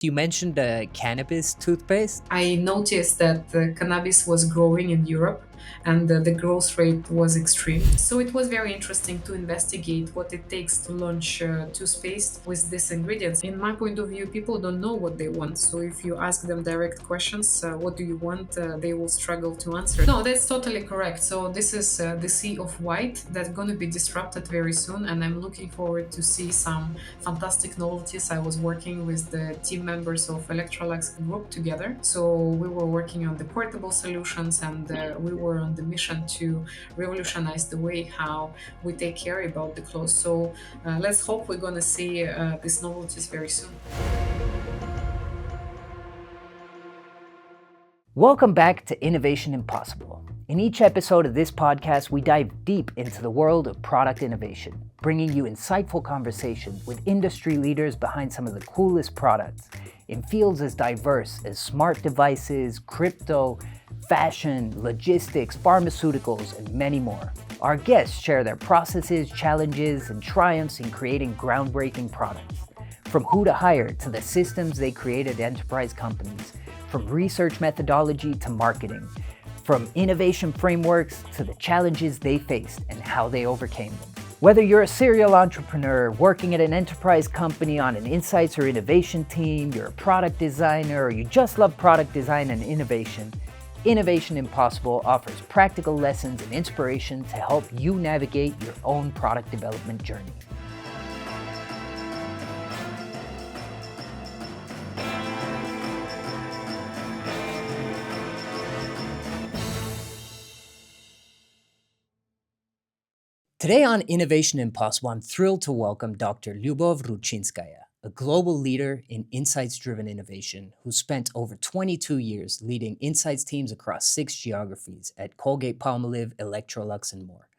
You mentioned cannabis toothpaste. I noticed that the cannabis was growing in Europe and the growth rate was extreme. So it was very interesting to investigate what it takes to launch toothpaste with these ingredients. In my point of view, people don't know what they want. So if you ask them direct questions, what do you want, they will struggle to answer. No, that's totally correct. So this is the sea of white that's going to be disrupted very soon. And I'm looking forward to see some fantastic novelties. I was working with the team members of Electrolux group together. So we were working on the portable solutions and we were on the mission to revolutionize the way how we take care about the clothes. So let's hope we're going to see these novelties very soon. Welcome back to Innovation Impossible. In each episode of this podcast, we dive deep into the world of product innovation, bringing you insightful conversations with industry leaders behind some of the coolest products in fields as diverse as smart devices, crypto, fashion, logistics, pharmaceuticals, and many more. Our guests share their processes, challenges, and triumphs in creating groundbreaking products. From who to hire to the systems they create at enterprise companies, from research methodology to marketing, from innovation frameworks to the challenges they faced and how they overcame them. Whether you're a serial entrepreneur working at an enterprise company on an insights or innovation team, you're a product designer, or you just love product design and innovation, Innovation Impossible offers practical lessons and inspiration to help you navigate your own product development journey. Today on Innovation Impossible, I'm thrilled to welcome Dr. Liubov Ruchinskaya, a global leader in insights-driven innovation who spent over 22 years leading insights teams across 6 geographies at Colgate-Palmolive, Electrolux, and more.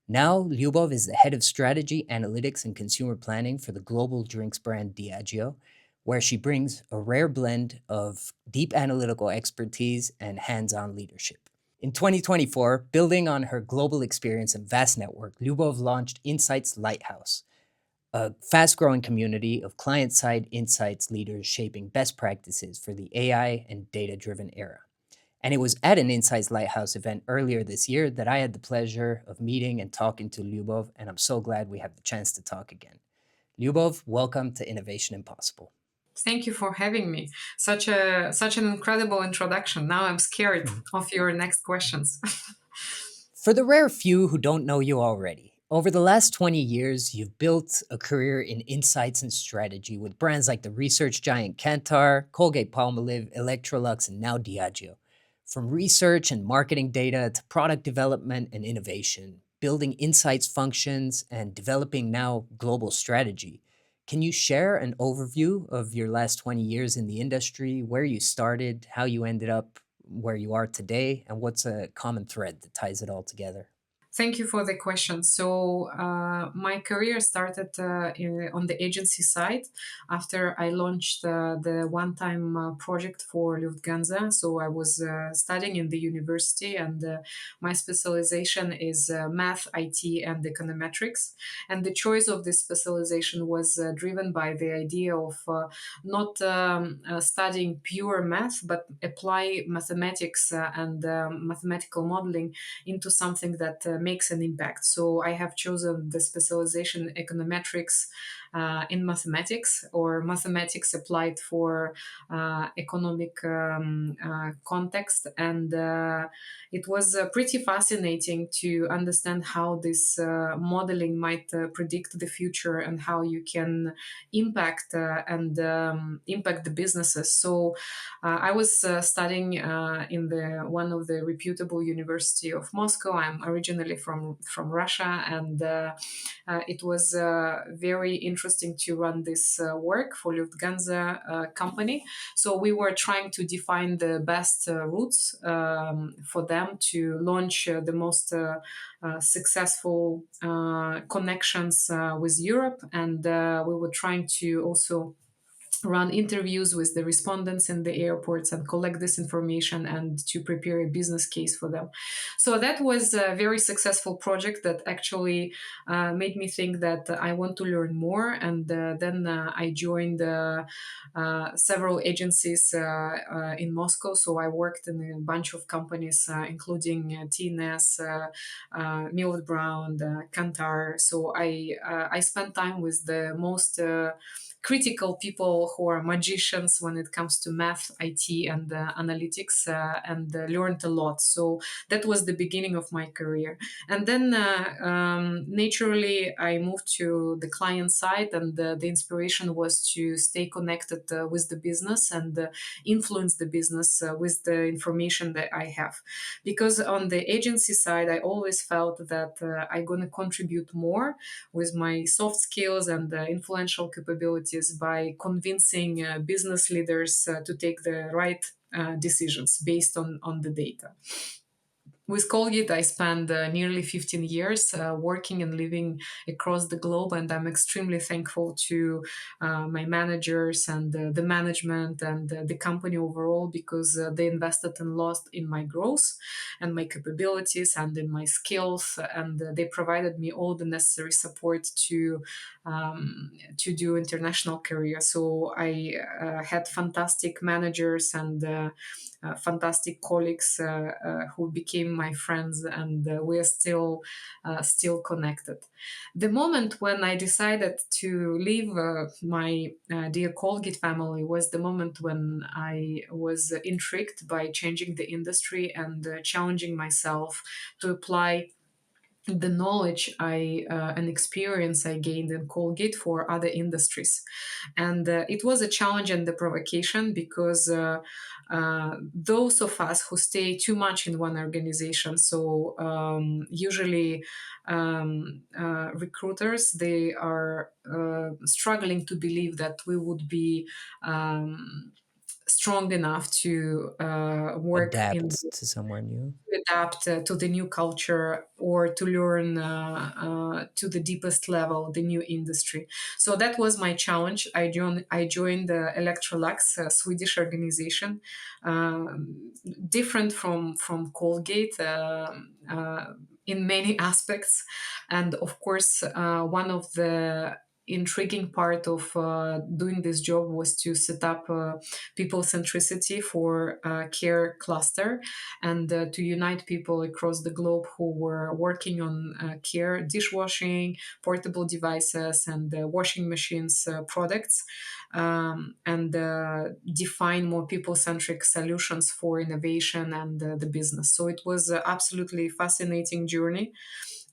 Now, Liubov is the head of strategy, analytics, and consumer planning for the global drinks brand Diageo, where she brings a rare blend of deep analytical expertise and hands-on leadership. In 2024, building on her global experience and vast network, Lyubov launched Insights Lighthouse, a fast growing community of client side insights leaders shaping best practices for the AI and data driven era. And it was at an Insights Lighthouse event earlier this year that I had the pleasure of meeting and talking to Lyubov, and I'm so glad we have the chance to talk again. Lyubov, welcome to Innovation Impossible. Thank you for having me. Such an incredible introduction. Now I'm scared of your next questions. For the rare few who don't know you already, over the last 20 years, you've built a career in insights and strategy with brands like the research giant Kantar, Colgate-Palmolive, Electrolux, and now Diageo. From research and marketing data to product development and innovation, building insights functions, and developing now global strategy. Can you share an overview of your last 20 years in the industry, where you started, how you ended up where you are today, and what's a common thread that ties it all together? Thank you for the question. So, my career started on the agency side after I launched the one time project for Lufthansa. So, I was studying in the university, and my specialization is math, IT, and econometrics. And the choice of this specialization was driven by the idea of not studying pure math, but apply mathematics and mathematical modeling into something that makes an impact. So I have chosen the specialization econometrics in mathematics, or mathematics applied for economic context. And it was pretty fascinating to understand how this modeling might predict the future and how you can impact and impact the businesses. So I was studying in the one of the reputable University of Moscow. I'm originally from Russia, and it was very interesting to run this work for Lufthansa company. So we were trying to define the best routes for them to launch the most successful connections with Europe, and we were trying to also run interviews with the respondents in the airports and collect this information and to prepare a business case for them. So that was a very successful project that actually made me think that I want to learn more. And then I joined several agencies in Moscow. So I worked in a bunch of companies, including TNS, Millward Brown, Kantar. So I spent time with the most critical people who are magicians when it comes to math, IT, and analytics, and learned a lot. So that was the beginning of my career. And then naturally, I moved to the client side, and the inspiration was to stay connected with the business and influence the business with the information that I have. Because on the agency side, I always felt that I'm going to contribute more with my soft skills and influential capabilities by convincing business leaders to take the right decisions based on the data. With Colgate, I spent nearly 15 years working and living across the globe, and I'm extremely thankful to my managers and the management and the company overall, because they invested a lot in my growth and my capabilities and in my skills, and they provided me all the necessary support to do international career. So I had fantastic managers and fantastic colleagues who became my friends, and we are still connected. The moment when I decided to leave my dear Colgate family was the moment when I was intrigued by changing the industry and challenging myself to apply the knowledge and experience I gained in Colgate for other industries. And it was a challenge and a provocation, because those of us who stay too much in one organization, so usually recruiters, they are struggling to believe that we would be strong enough to work in Adapt to somewhere new. adapt to the new culture or to learn to the deepest level the new industry. So that was my challenge. I joined the Electrolux, a Swedish organization, different from Colgate in many aspects. And of course, one of the intriguing part of doing this job was to set up people centricity for care cluster, and to unite people across the globe who were working on care, dishwashing, portable devices, and washing machines products, and define more people-centric solutions for innovation and the business. So it was absolutely fascinating journey.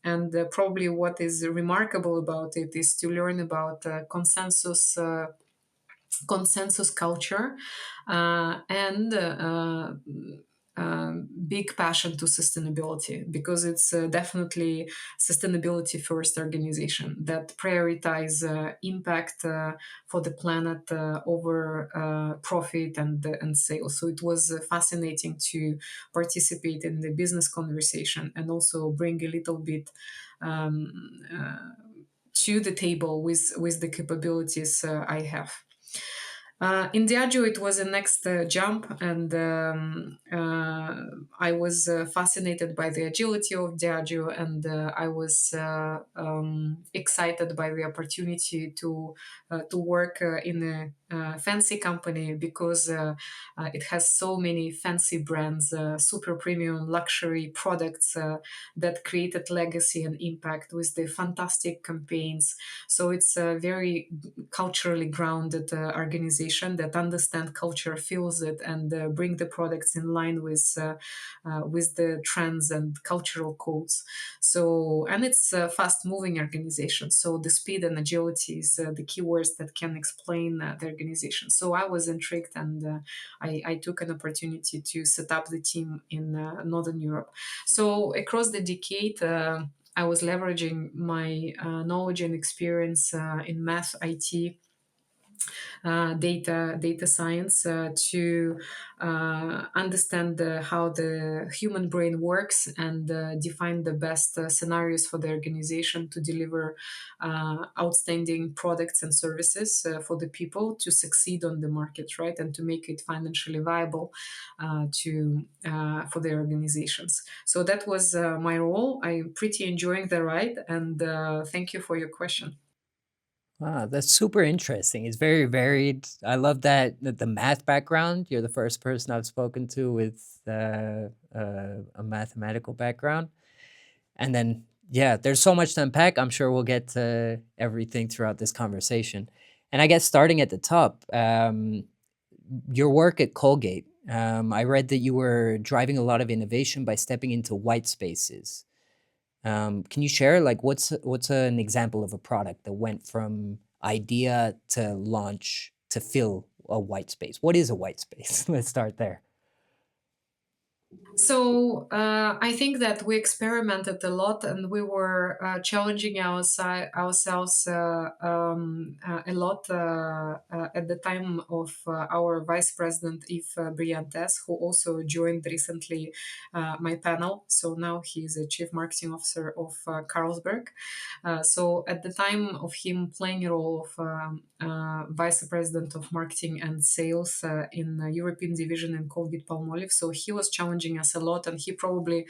And probably what is remarkable about it is to learn about consensus culture and big passion to sustainability, because it's definitely sustainability first organization that prioritize impact for the planet over profit and sales. So it was fascinating to participate in the business conversation and also bring a little bit to the table with the capabilities I have. In Diageo, it was a next jump, and I was fascinated by the agility of Diageo, and I was excited by the opportunity to work in a fancy company, because it has so many fancy brands, super premium luxury products that created legacy and impact with the fantastic campaigns. So it's a very culturally grounded organization that understand culture, feels it, and bring the products in line with the trends and cultural codes. So, and it's a fast-moving organization. So the speed and agility is the keywords that can explain the organization. So I was intrigued, and I took an opportunity to set up the team in Northern Europe. So across the decade, I was leveraging my knowledge and experience in math, IT, data science to understand how the human brain works and define the best scenarios for the organization to deliver outstanding products and services for the people to succeed on the market, right, and to make it financially viable to for their organizations. So that was my role. I'm pretty enjoying the ride, and thank you for your question. Wow, that's super interesting. It's very varied. I love that the math background. You're the first person I've spoken to with a mathematical background. And then, yeah, there's so much to unpack. I'm sure we'll get to everything throughout this conversation. And I guess starting at the top, your work at Colgate. I read that you were driving a lot of innovation by stepping into white spaces. Can you share like what's an example of a product that went from idea to launch to fill a white space? What is a white space? Let's start there. So I think that we experimented a lot, and we were challenging ourselves a lot at the time of our vice president Yves Briantes, who also joined recently my panel. So now he's a chief marketing officer of Carlsberg. So at the time of him playing a role of vice president of marketing and sales in the European division in Colgate-Palmolive, so he was challenging us a lot, and he probably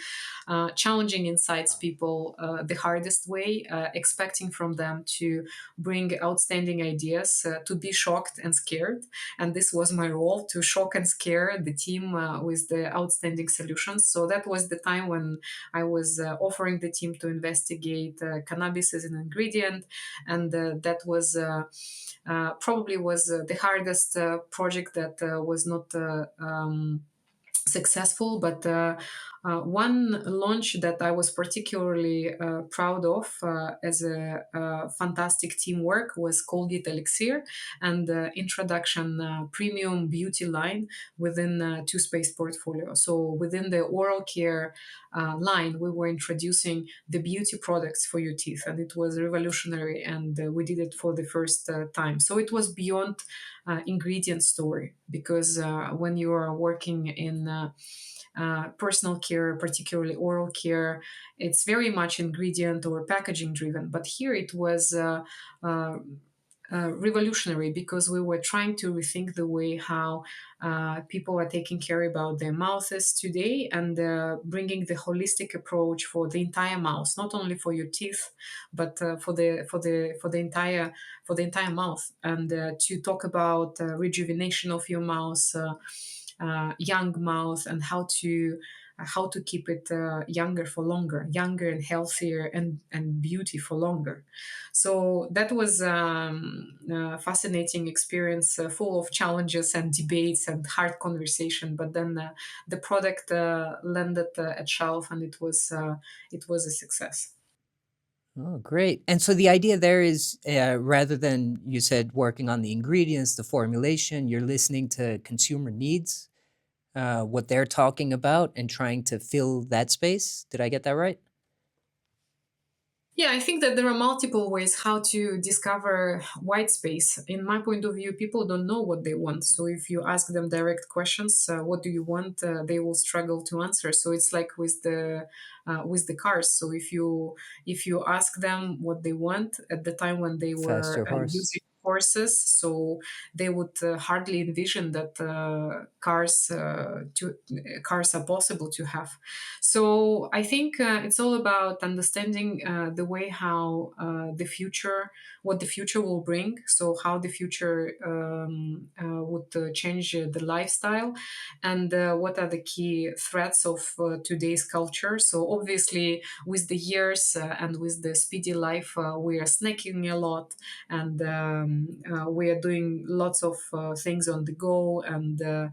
challenging Insights people the hardest way, expecting from them to bring outstanding ideas, to be shocked and scared. And this was my role, to shock and scare the team with the outstanding solutions. So that was the time when I was offering the team to investigate cannabis as an ingredient, and that was probably was the hardest project that was not successful. But one launch that I was particularly proud of as a fantastic teamwork was Colgate Elixir and the introduction premium beauty line within toothpaste portfolio. So within the oral care line, we were introducing the beauty products for your teeth, and it was revolutionary. And we did it for the first time. So it was beyond ingredient story, because when you are working in personal care, particularly oral care, it's very much ingredient or packaging driven. But here it was uh, revolutionary, because we were trying to rethink the way how people are taking care about their mouths today, and bringing the holistic approach for the entire mouth, not only for your teeth, but for the entire mouth, and to talk about rejuvenation of your mouth, young mouth, and how to keep it younger for longer, younger and healthier, and beauty for longer. So that was a fascinating experience, full of challenges and debates and hard conversation. But then the product landed at shelf, and it was a success. Oh, great. And so the idea there is rather than you said working on the ingredients, the formulation, you're listening to consumer needs, what they're talking about, and trying to fill that space. Did I get that right? Yeah, I think that there are multiple ways how to discover white space. In my point of view, people don't know what they want. So if you ask them direct questions, what do you want? They will struggle to answer. So it's like with the cars. So if you ask them what they want at the time when they were Faster horse. using horses, so they would hardly envision that cars are possible to have. So I think it's all about understanding the way how what the future will bring. So how the future would change the lifestyle, and what are the key threats of today's culture. So obviously, with the years and with the speedy life, we are snacking a lot, and we are doing lots of things on the go, and the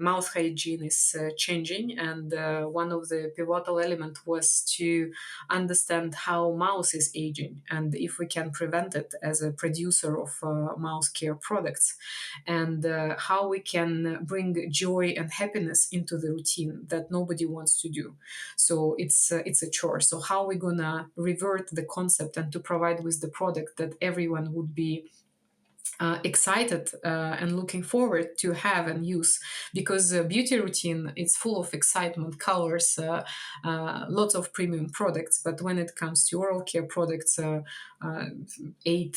mouth hygiene is changing. And one of the pivotal elements was to understand how mouth is aging, and if we can prevent it as a producer of mouth care products, and how we can bring joy and happiness into the routine that nobody wants to do. So it's a chore. So how are we gonna revert the concept and to provide with the product that everyone would be excited and looking forward to have and use, because beauty routine, it's full of excitement, colors, lots of premium products. But when it comes to oral care products, uh, 8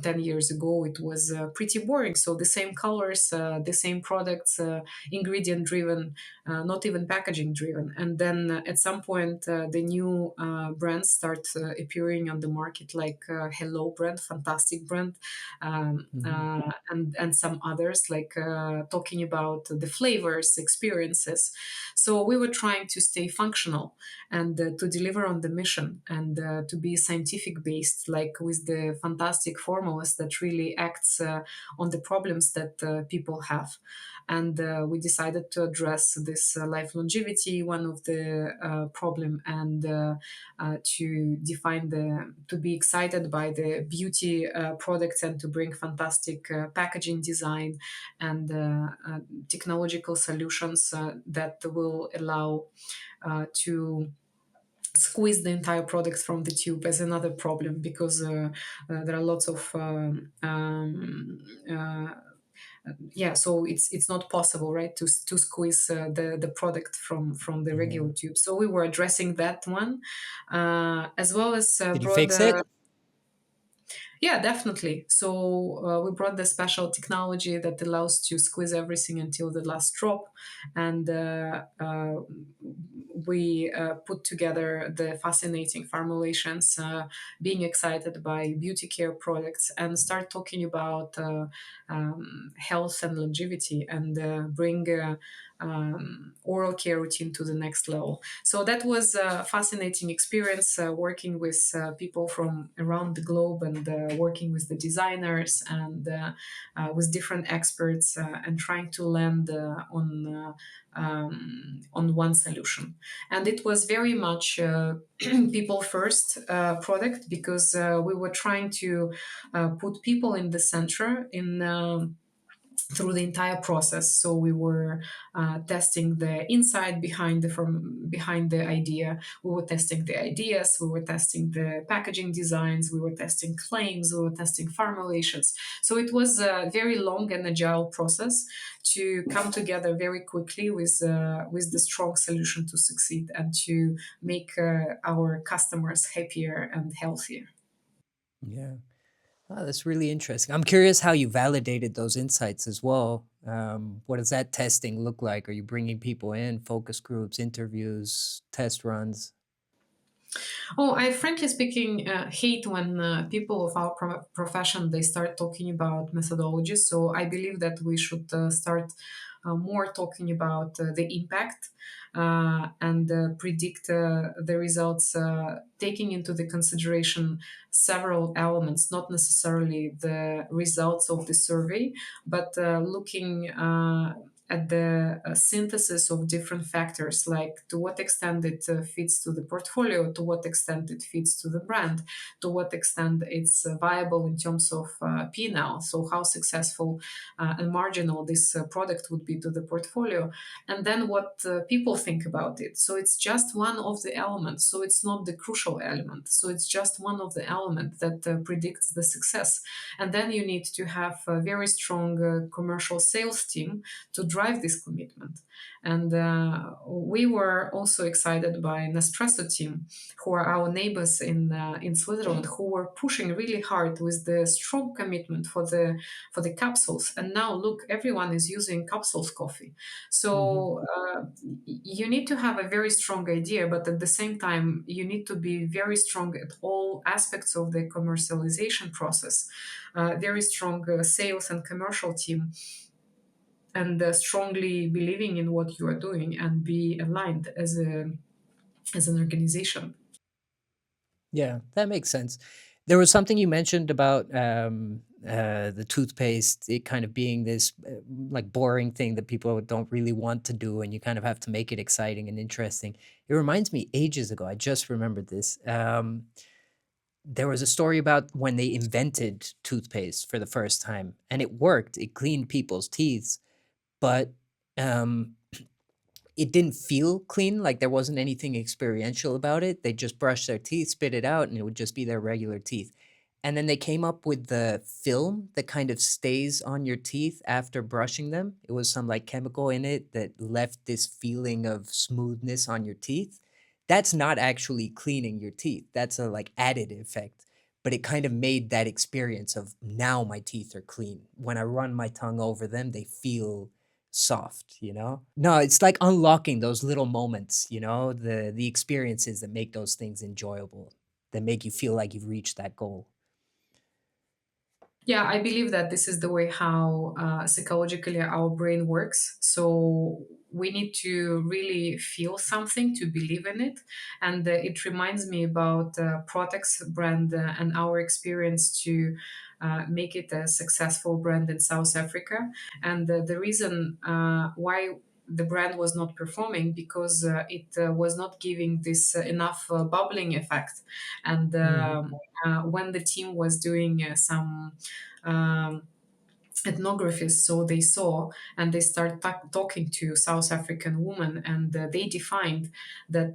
10 years ago, it was pretty boring. So the same colors, the same products, ingredient driven, not even packaging driven. And then at some point, the new brands start appearing on the market, like Hello brand, fantastic brand, and some others, like talking about the flavors, experiences. So we were trying to stay functional and to deliver on the mission, and to be scientific based, like with the fantastic formulas that really acts on the problems that people have. And we decided to address this life longevity, one of the problem, and to define the to be excited by the beauty products, and to bring fantastic packaging design and technological solutions that will allow to squeeze the entire product from the tube, as another problem, because there are lots of yeah, so it's not possible, right, to squeeze the product from the regular Hmm. tube. So we were addressing that one, as well as Did you brought fix it? yeah, definitely. So we brought the special technology that allows to squeeze everything until the last drop, and we put together the fascinating formulations, being excited by beauty care products, and start talking about health and longevity, and bring oral care routine to the next level. So that was a fascinating experience, working with people from around the globe, and working with the designers, and with different experts, and trying to land on one solution. And it was very much people first product, because we were trying to put people in the center in. Through the entire process. So we were testing the inside behind the idea. We were testing the ideas. We were testing the packaging designs. We were testing claims. We were testing formulations. So it was a very long and agile process to come together very quickly with the strong solution to succeed, and to make our customers happier and healthier. Yeah. Oh, that's really interesting. I'm curious how you validated those insights as well. What does that testing look like? Are you bringing people in, focus groups, interviews, test runs? Oh, I frankly speaking hate when people of our profession, they start talking about methodologies. So I believe that we should start more talking about the impact, and predict the results, taking into the consideration several elements, not necessarily the results of the survey, but looking at the synthesis of different factors, like to what extent it fits to the portfolio, to what extent it fits to the brand, to what extent it's viable in terms of P&L, so how successful and marginal this product would be to the portfolio, and then what people think about it. So it's just one of the elements, so it's not the crucial element, so it's just one of the elements that predicts the success. And then you need to have a very strong commercial sales team to drive this commitment. And we were also excited by Nespresso team, who are our neighbors in Switzerland, who were pushing really hard with the strong commitment for the capsules. And now look, everyone is using capsules coffee. Hmm. So you need to have a very strong idea, but at the same time, you need to be very strong at all aspects of the commercialization process. Very strong sales and commercial team, and strongly believing in what you are doing, and be aligned as an organization. Yeah, that makes sense. There was something you mentioned about the toothpaste, it kind of being this like boring thing that people don't really want to do, and you kind of have to make it exciting and interesting. It reminds me ages ago, I just remembered this. There was a story about when they invented toothpaste for the first time, and it worked. It cleaned people's teeth, but um, it didn't feel clean. Like there wasn't anything experiential about it. They just brushed their teeth, spit it out, and it would just be their regular teeth. And then they came up with the film that kind of stays on your teeth after brushing them. It was some like chemical in it that left this feeling of smoothness on your teeth. That's not actually cleaning your teeth. That's a like added effect. But it kind of made that experience of now my teeth are clean. When I run my tongue over them, they feel soft, you know? No, it's like unlocking those little moments, you know, the experiences that make those things enjoyable, that make you feel like you've reached that goal. Yeah, I believe that this is the way how psychologically our brain works. So we need to really feel something to believe in it. And it reminds me about Protex brand and our experience to make it a successful brand in South Africa. And the reason why the brand was not performing because it was not giving this enough bubbling effect. And Mhm. when the team was doing some um, ethnographies, so they saw and they start talking to South African women, and they defined that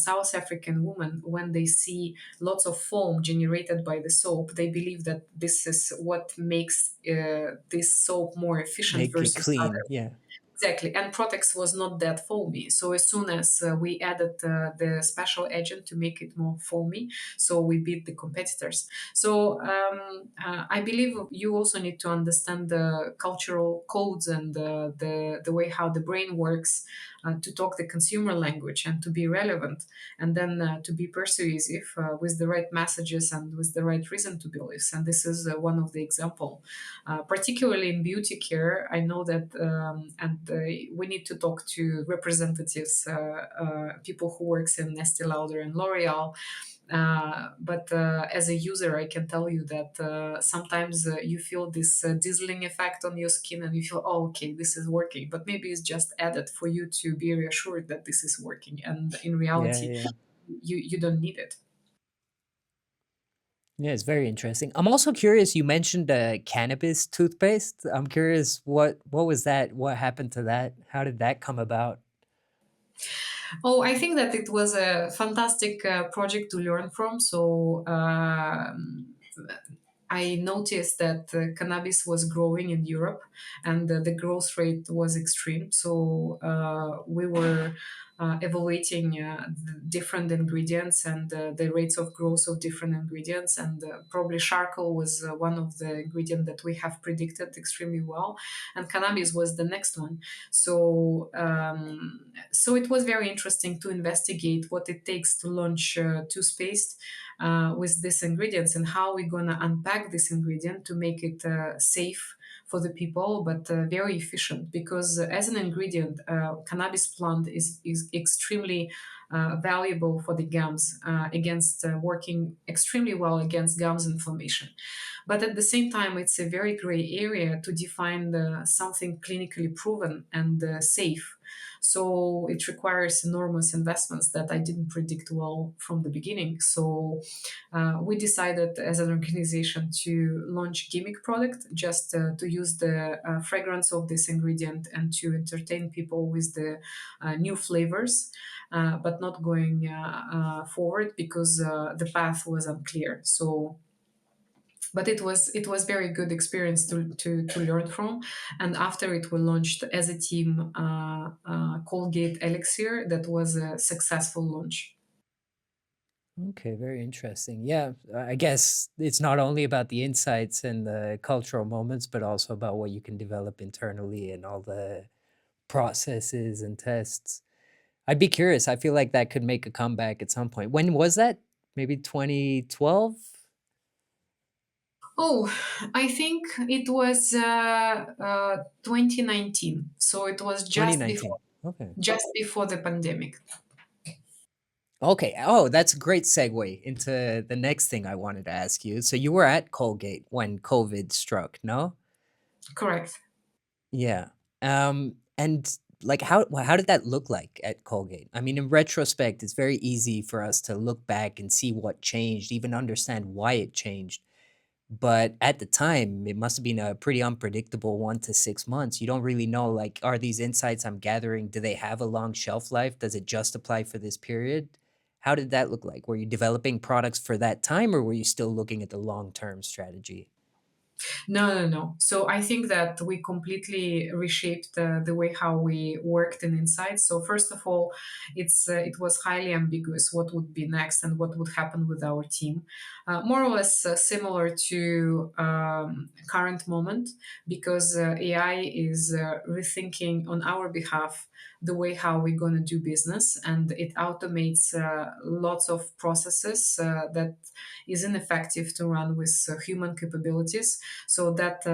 South African women, when they see lots of foam generated by the soap, they believe that this is what makes this soap more efficient Make it versus clean, others. yeah. Exactly, and Protex was not that foamy. So as soon as we added the special agent to make it more foamy, so we beat the competitors. So I believe you also need to understand the cultural codes and the way how the brain works to talk the consumer language and to be relevant, and then to be persuasive with the right messages and with the right reason to believe. And this is one of the example. Particularly in beauty care, I know that, and we need to talk to representatives, people who works in Estee Lauder and L'Oreal. But as a user, I can tell you that sometimes you feel this dazzling effect on your skin, and you feel, oh, okay, this is working. But maybe it's just added for you to be reassured that this is working, and in Yeah, reality, yeah. you don't need it. Yeah, it's very interesting. I'm also curious, you mentioned, cannabis toothpaste. I'm curious what was that? What happened to that? How did that come about? Oh, I think that it was a fantastic project to learn from. So I noticed that cannabis was growing in Europe, and the growth rate was extreme. So we were evaluating the different ingredients and the rates of growth of different ingredients. And probably charcoal was one of the ingredients that we have predicted extremely well, and cannabis was the next one. So so it was very interesting to investigate what it takes to launch toothpaste with these ingredients, and how we're going to unpack this ingredient to make it safe for the people, but very efficient. Because as an ingredient, cannabis plant is extremely valuable for the gums, against working extremely well against gums inflammation. But at the same time, it's a very gray area to define something clinically proven and safe. So it requires enormous investments that I didn't predict well from the beginning. So we decided as an organization to launch gimmick product, just to use the fragrance of this ingredient and to entertain people with the new flavors, but not going forward because the path was unclear. So but it was very good experience to learn from. And after it, we launched as a team Colgate Elixir. That was a successful launch. Okay, very interesting. Yeah, I guess it's not only about the insights and the cultural moments, but also about what you can develop internally and all the processes and tests. I'd be curious. I feel like that could make a comeback at some point. When was that? Maybe 2012? Oh, I think it was 2019. So it was just before 2019. Okay. the pandemic. Okay. Oh, that's a great segue into the next thing I wanted to ask you. So you were at Colgate when COVID struck, no? Correct. Yeah. And like how did that look like at Colgate? I mean, in retrospect, it's very easy for us to look back and see what changed, even understand why it changed. But at the time, it must have been a pretty unpredictable 1 to 6 months. You don't really know, like, are these insights I'm gathering, do they have a long shelf life? Does it just apply for this period? How did that look like? Were you developing products for that time, or were you still looking at the long-term strategy? No, no, no. So I think that we completely reshaped the way how we worked in Insights. So first of all, it was highly ambiguous what would be next and what would happen with our team, more or less similar to current moment, because AI is rethinking on our behalf the way how we're going to do business, and it automates lots of processes that is ineffective to run with human capabilities. So that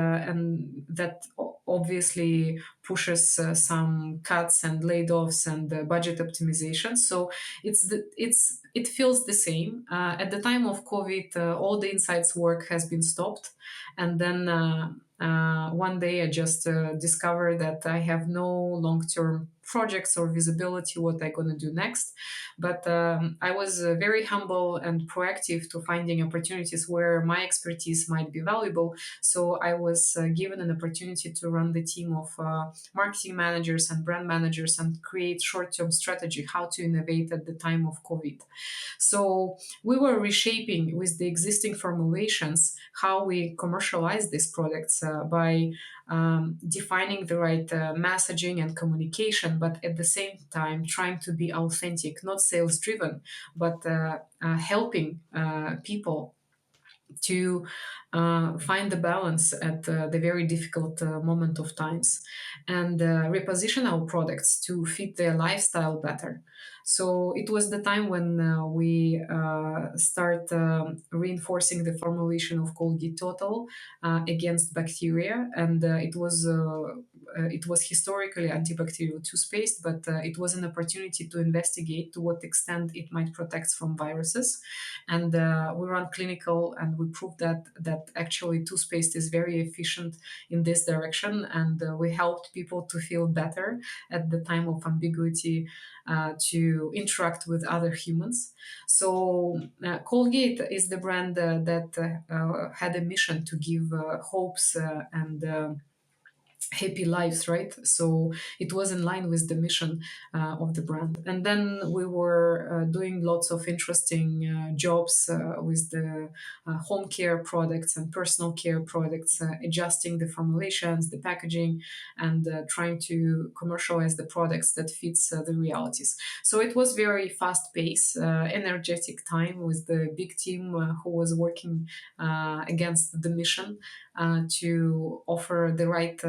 obviously pushes some cuts and layoffs and budget optimization. So it feels the same. At the time of COVID, all the Insights work has been stopped, and then one day I just discovered that I have no long-term projects or visibility what I'm going to do next. But I was very humble and proactive to finding opportunities where my expertise might be valuable. So I was given an opportunity to run the team of marketing managers and brand managers and create short-term strategy how to innovate at the time of COVID. So we were reshaping with the existing formulations how we commercialize these products by defining the right messaging and communication, but at the same time trying to be authentic, not sales driven, but helping people to find the balance at the very difficult moment of times, and reposition our products to fit their lifestyle better. So it was the time when we start reinforcing the formulation of Colgate Total against bacteria, and it was historically antibacterial toothpaste, but it was an opportunity to investigate to what extent it might protect from viruses. And we run clinical, and we proved that actually toothpaste is very efficient in this direction, and we helped people to feel better at the time of ambiguity, to interact with other humans. So Colgate is the brand that had a mission to give hopes and happy lives, right? So it was in line with the mission of the brand. And then we were doing lots of interesting jobs with the home care products and personal care products, adjusting the formulations, the packaging, and trying to commercialize the products that fits the realities. So it was very fast paced, energetic time with the big team who was working against the mission to offer the right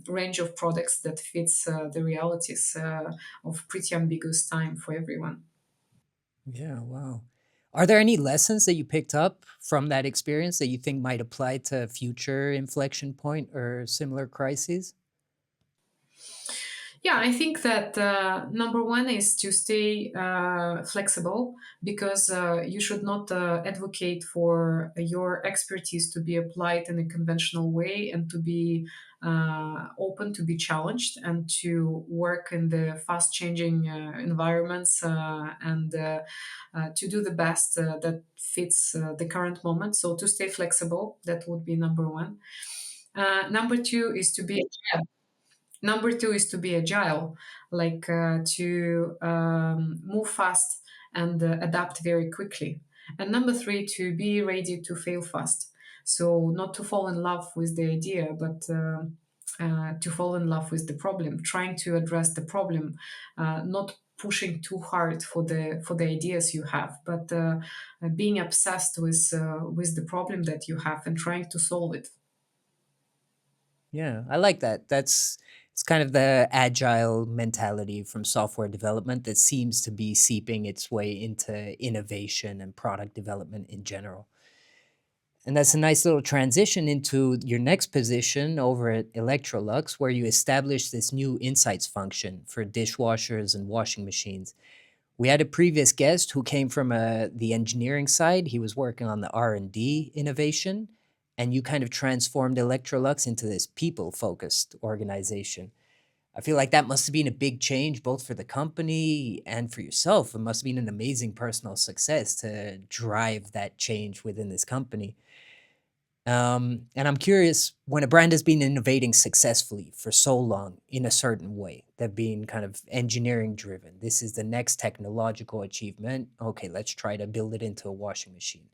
range of products that fits the realities of pretty ambiguous time for everyone. Yeah, wow. Are there any lessons that you picked up from that experience that you think might apply to future inflection point or similar crises? Yeah, I think that number one is to stay flexible, because you should not advocate for your expertise to be applied in a conventional way, and to be open to be challenged and to work in the fast changing environments, and to do the best that fits the current moment. So to stay flexible, that would be number one. Number two is to be Number two is to be agile, like to move fast and adapt very quickly. And number three, to be ready to fail fast. So not to fall in love with the idea, but to fall in love with the problem, trying to address the problem, not pushing too hard for the ideas you have, but being obsessed with the problem that you have and trying to solve it. Yeah, I like that. It's kind of the agile mentality from software development that seems to be seeping its way into innovation and product development in general. And that's a nice little transition into your next position over at Electrolux, where you established this new insights function for dishwashers and washing machines. We had a previous guest who came from the engineering side. He was working on the R&D innovation, and you kind of transformed Electrolux into this people-focused organization. I feel like that must have been a big change both for the company and for yourself. It must have been an amazing personal success to drive that change within this company. And I'm curious, when a brand has been innovating successfully for so long in a certain way, they've been kind of engineering driven. This is the next technological achievement. Okay, let's try to build it into a washing machine.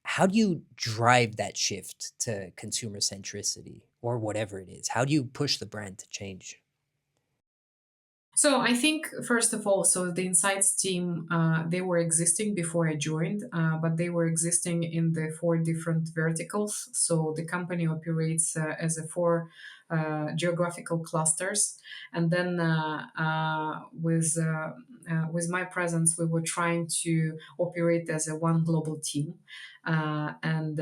How do you drive that shift to consumer centricity or whatever it is? How do you push the brand to change? So I think first of all, so the Insights team, they were existing before I joined, but they were existing in the four different verticals. So the company operates as a four geographical clusters, and then with my presence, we were trying to operate as a one global team and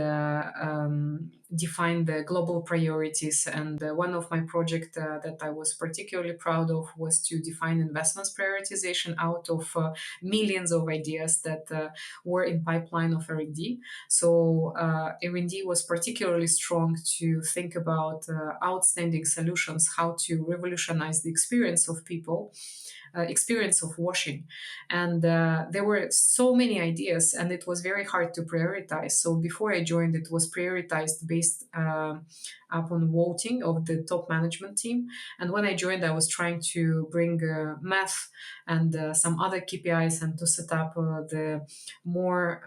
define the global priorities. And one of my projects that I was particularly proud of was to define investments prioritization out of millions of ideas that were in pipeline of R&D. So R&D was particularly strong to think about outstanding solutions, how to revolutionize the experience of people, experience of washing. And there were so many ideas, and it was very hard to prioritize. So before I joined, it was prioritized based upon voting of the top management team. And when I joined, I was trying to bring math and some other KPIs and to set up the more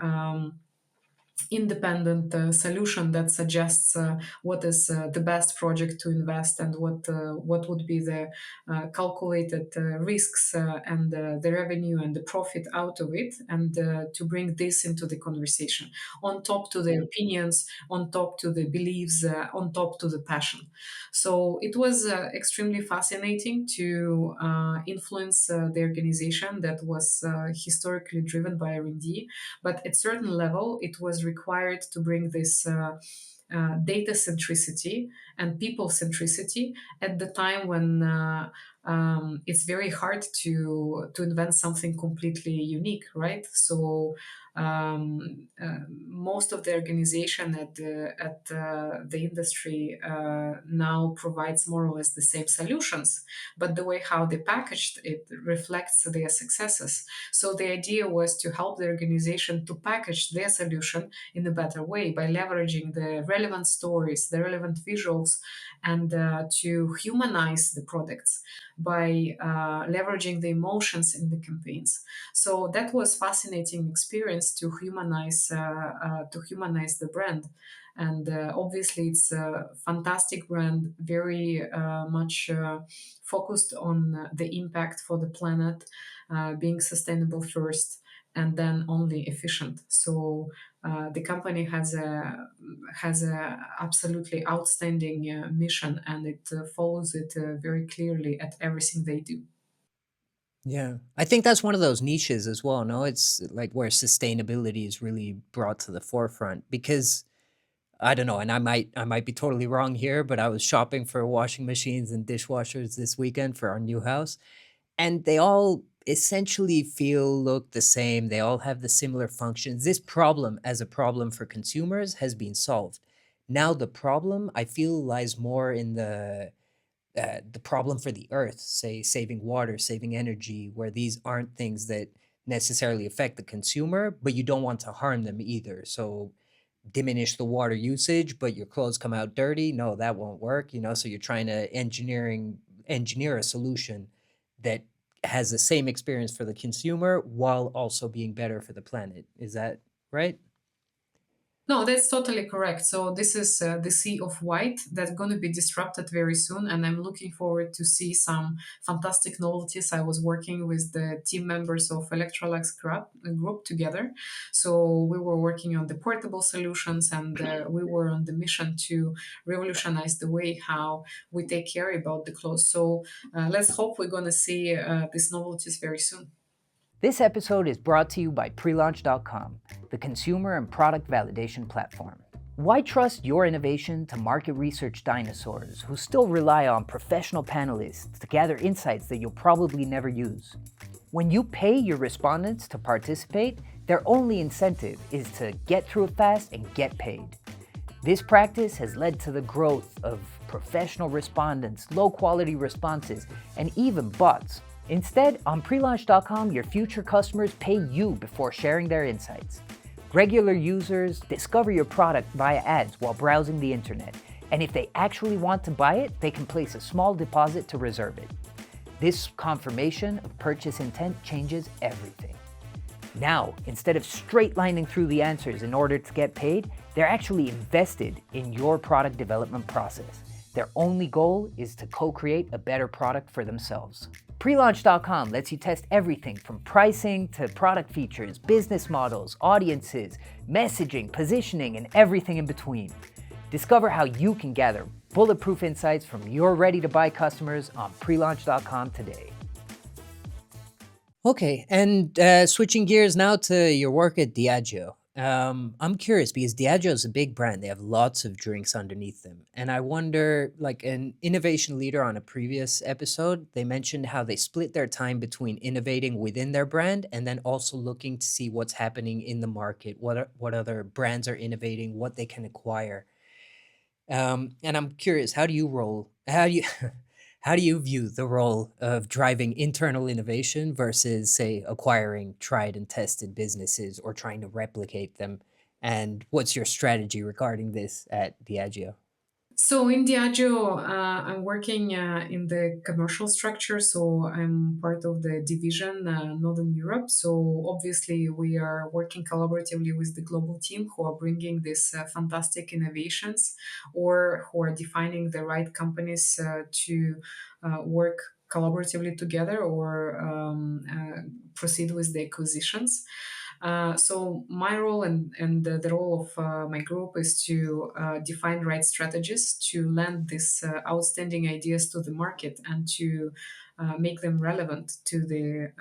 independent solution that suggests what is the best project to invest and what would be the calculated risks and the revenue and the profit out of it, and to bring this into the conversation on top to the opinions, on top to the beliefs, on top to the passion. So it was extremely fascinating to influence the organization that was historically driven by R&D, but at certain level it was required to bring this data centricity and people centricity at the time when it's very hard to invent something completely unique, right? So most of the organization at the industry now provides more or less the same solutions, but the way how they packaged it reflects their successes. So the idea was to help the organization to package their solution in a better way by leveraging the relevant stories, the relevant visuals, and to humanize the products by leveraging the emotions in the campaigns. So that was fascinating experience to humanize the brand. And obviously, it's a fantastic brand, very much focused on the impact for the planet, being sustainable first, and then only efficient. So the company has a absolutely outstanding mission, and it follows it very clearly at everything they do. Yeah. I think that's one of those niches as well, no? It's like where sustainability is really brought to the forefront because I don't know, and I might be totally wrong here, but I was shopping for washing machines and dishwashers this weekend for our new house, and they all essentially feel look the same. They all have the similar functions. This problem as a problem for consumers has been solved. Now the problem I feel lies more in the problem for the earth, say saving water, saving energy, where these aren't things that necessarily affect the consumer, but you don't want to harm them either. So diminish the water usage, but your clothes come out dirty. No, that won't work, so you're trying to engineer a solution that has the same experience for the consumer while also being better for the planet. Is that right? No, that's totally correct. So this is the sea of white that's going to be disrupted very soon, and I'm looking forward to see some fantastic novelties. I was working with the team members of Electrolux group together, so we were working on the portable solutions, and we were on the mission to revolutionize the way how we take care about the clothes. So let's hope we're going to see these novelties very soon. This episode is brought to you by prelaunch.com, the consumer and product validation platform. Why trust your innovation to market research dinosaurs who still rely on professional panelists to gather insights that you'll probably never use? When you pay your respondents to participate, their only incentive is to get through it fast and get paid. This practice has led to the growth of professional respondents, low-quality responses, and even bots. Instead, on prelaunch.com, your future customers pay you before sharing their insights. Regular users discover your product via ads while browsing the internet, and if they actually want to buy it, they can place a small deposit to reserve it. This confirmation of purchase intent changes everything. Now, instead of straight lining through the answers in order to get paid, they're actually invested in your product development process. Their only goal is to co-create a better product for themselves. Prelaunch.com lets you test everything from pricing to product features, business models, audiences, messaging, positioning, and everything in between. Discover how you can gather bulletproof insights from your ready-to-buy customers on prelaunch.com today. Okay, and switching gears now to your work at Diageo. I'm curious because Diageo is a big brand. They have lots of drinks underneath them. And I wonder, like an innovation leader on a previous episode, they mentioned how they split their time between innovating within their brand and then also looking to see what's happening in the market, what other brands are innovating, what they can acquire. And I'm curious, how do you how do you view the role of driving internal innovation versus, say, acquiring tried and tested businesses or trying to replicate them? And what's your strategy regarding this at Diageo? So in Diageo, I'm working in the commercial structure. So I'm part of the division Northern Europe. So obviously we are working collaboratively with the global team who are bringing these fantastic innovations, or who are defining the right companies to work collaboratively together, or proceed with the acquisitions. So my role and the role of my group is to define right strategies to lend these outstanding ideas to the market, and to make them relevant to the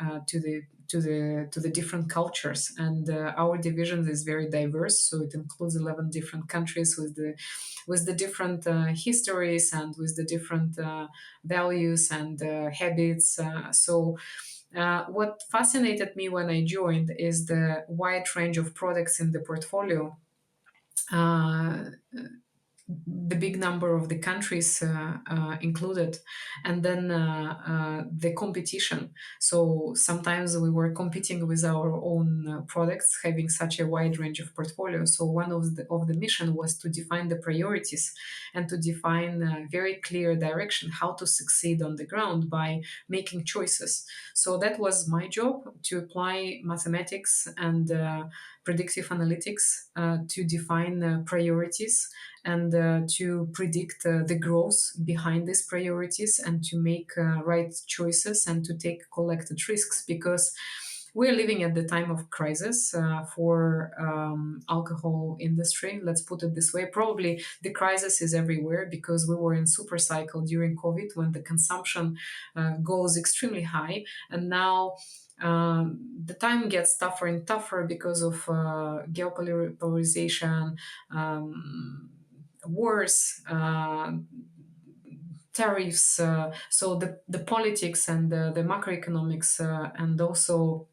different cultures. And our division is very diverse, so it includes 11 different countries with the different histories, and with the different values and habits. What fascinated me when I joined is the wide range of products in the portfolio, uh, the big number of the countries included, and then the competition. So sometimes we were competing with our own products, having such a wide range of portfolio. So one of the mission was to define the priorities, and to define a very clear direction how to succeed on the ground by making choices. So that was my job, to apply mathematics and predictive analytics to define priorities, and to predict the growth behind these priorities, and to make right choices, and to take collected risks, because we're living at the time of crisis for alcohol industry. Let's put it this way. Probably the crisis is everywhere, because we were in super cycle during COVID, when the consumption goes extremely high. And now the time gets tougher and tougher because of geopolarization, wars, tariffs. So the politics and the macroeconomics, and also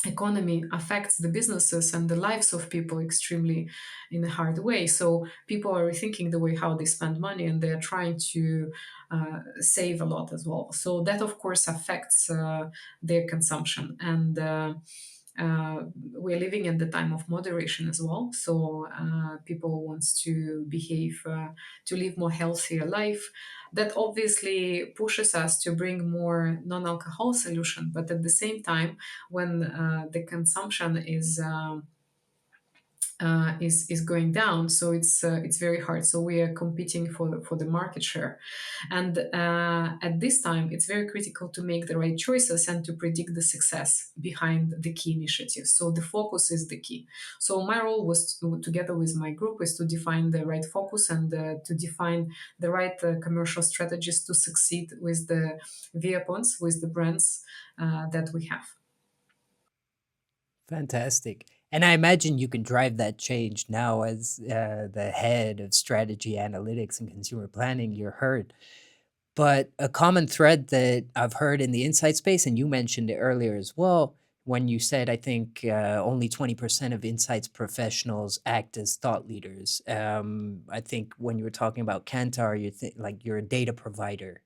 economy affects the businesses and the lives of people extremely in a hard way. So people are rethinking the way how they spend money, and they're trying to save a lot as well. So that of course affects their consumption. And we're living at the time of moderation as well. So people wants to behave, to live more healthier life. That obviously pushes us to bring more non-alcohol solution. But at the same time, when the consumption is going down, so it's very hard. So we are competing for the market share. And at this time, it's very critical to make the right choices, and to predict the success behind the key initiatives. So the focus is the key. So my role was together with my group, is to define the right focus, and to define the right commercial strategies to succeed with the weapons, with the brands that we have. Fantastic. And I imagine you can drive that change now as the head of strategy analytics and consumer planning. You're heard. But a common thread that I've heard in the insight space, and you mentioned it earlier as well, when you said, I think only 20% of insights professionals act as thought leaders. I think when you were talking about Kantar, like you're a data provider.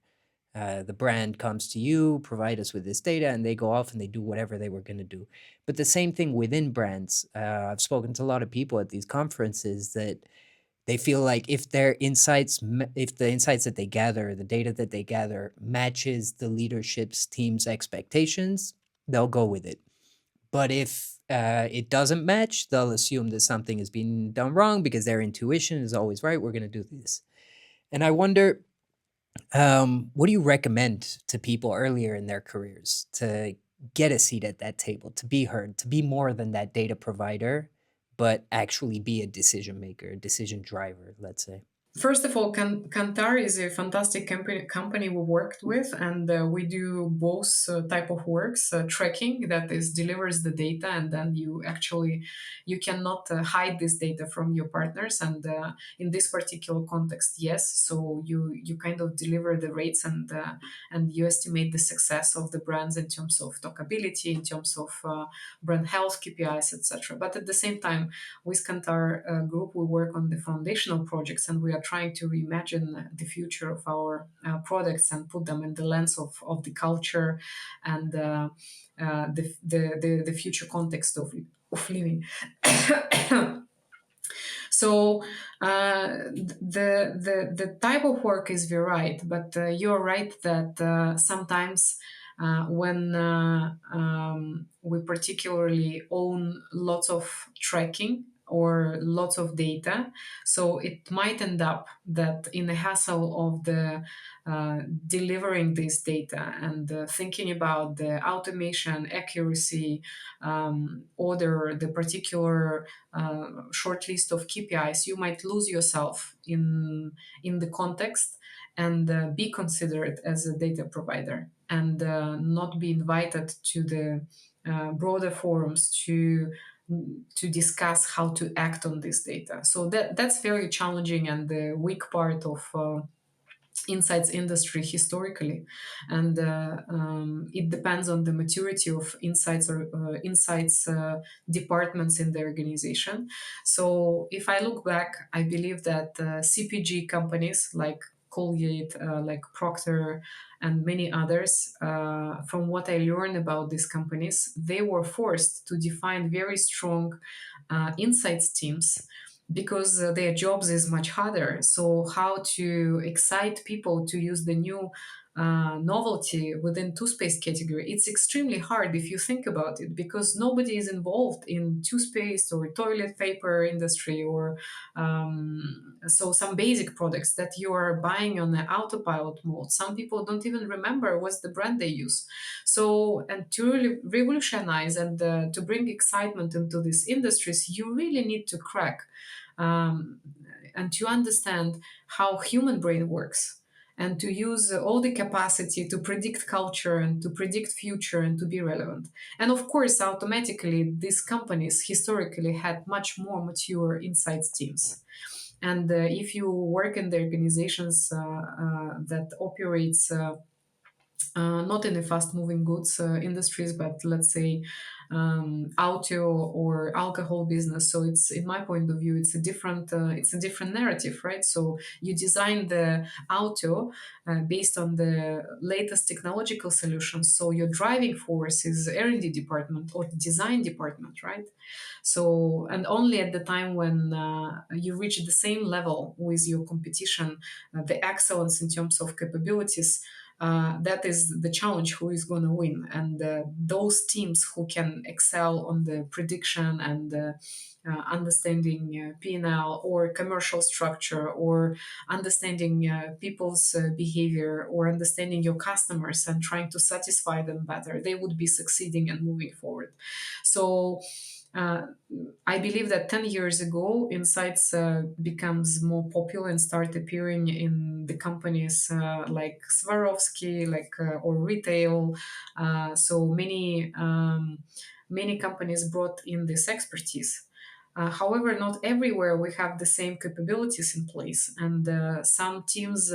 The brand comes to you, provide us with this data, and they go off and they do whatever they were going to do. But the same thing within brands. I've spoken to a lot of people at these conferences that they feel like if their insights, if the insights that they gather, the data that they gather matches the leadership's team's expectations, they'll go with it. But if it doesn't match, they'll assume that something is being done wrong because their intuition is always right. We're going to do this. And I wonder, what do you recommend to people earlier in their careers to get a seat at that table, to be heard, to be more than that data provider, but actually be a decision maker, a decision driver, let's say? First of all, Kantar is a fantastic company we worked with, and we do both type of works. Tracking, that is delivers the data, and then you cannot hide this data from your partners. And in this particular context, yes, so you kind of deliver the rates, and you estimate the success of the brands in terms of talkability, in terms of brand health KPIs, etc. But at the same time, with Kantar Group, we work on the foundational projects, and we are trying to reimagine the future of our products and put them in the lens of the culture and the future context of living. So the type of work is varied, but you're right that sometimes when we particularly own lots of tracking or lots of data, so it might end up that in the hassle of the delivering this data and thinking about the automation, accuracy, order, the particular short list of KPIs, you might lose yourself in the context and be considered as a data provider and not be invited to the broader forums to discuss how to act on this data. So that's very challenging and the weak part of insights industry historically, and it depends on the maturity of insights or insights departments in the organization. So if I look back, I believe that CPG companies like Colgate, like Procter, and many others, from what I learned about these companies, they were forced to define very strong insights teams because their jobs is much harder. So how to excite people to use the new novelty within toothpaste category, it's extremely hard if you think about it, because nobody is involved in toothpaste or toilet paper industry, or so some basic products that you are buying on the autopilot mode. Some people don't even remember what's the brand they use. So, and to really revolutionize and to bring excitement into these industries, you really need to crack um, and to understand how human brain works, and to use all the capacity to predict culture and to predict future and to be relevant. And of course, automatically, these companies historically had much more mature insights teams. And if you work in the organizations that operates not in the fast-moving goods industries, but let's say auto or alcohol business. So it's, in my point of view, it's a different narrative, right? So you design the auto based on the latest technological solutions. So your driving force is R&D department or design department, right? So, and only at the time when you reach the same level with your competition, the excellence in terms of capabilities, that is the challenge, who is going to win. And those teams who can excel on the prediction and understanding P&L or commercial structure, or understanding people's behavior, or understanding your customers and trying to satisfy them better, they would be succeeding and moving forward. So uh, I believe that 10 years ago, insights becomes more popular and start appearing in the companies like Swarovski, like or retail. So many companies brought in this expertise. However, not everywhere we have the same capabilities in place, and some teams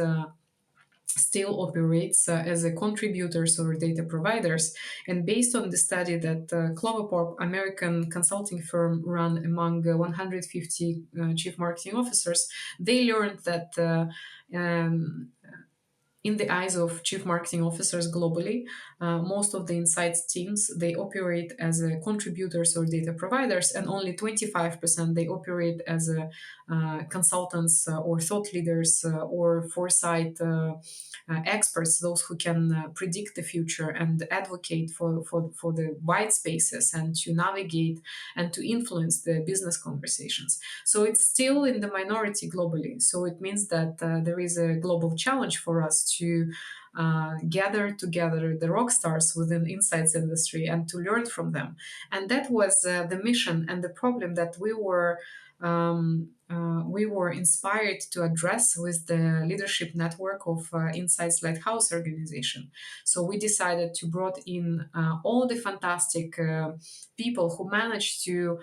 still operates as a contributors or data providers. And based on the study that Cloverpop, American consulting firm, ran among 150 chief marketing officers, they learned that um, in the eyes of chief marketing officers globally, most of the insights teams, they operate as contributors or data providers, and only 25% they operate as consultants or thought leaders or foresight experts, those who can predict the future and advocate for the white spaces and to navigate and to influence the business conversations. So it's still in the minority globally. So it means that there is a global challenge for us to gather together the rock stars within insights industry and to learn from them. And that was the mission and the problem that we were inspired to address with the leadership network of Insights Lighthouse organization. So we decided to brought in all the fantastic people who managed to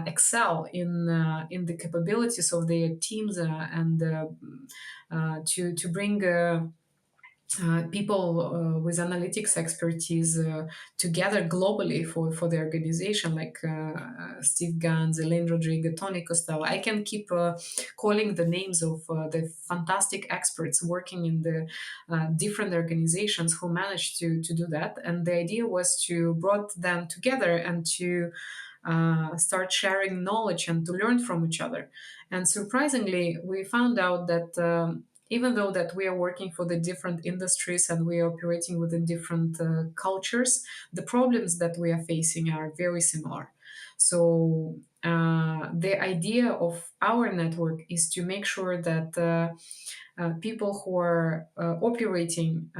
excel in the capabilities of their teams and to bring people with analytics expertise together globally for the organization, like Steve Gans, Elaine Rodrigo, Tony Costello. I can keep calling the names of the fantastic experts working in the different organizations who managed to do that. And the idea was to brought them together and to start sharing knowledge and to learn from each other. And surprisingly, we found out that even though that we are working for the different industries and we are operating within different cultures, the problems that we are facing are very similar. So the idea of our network is to make sure that people who are operating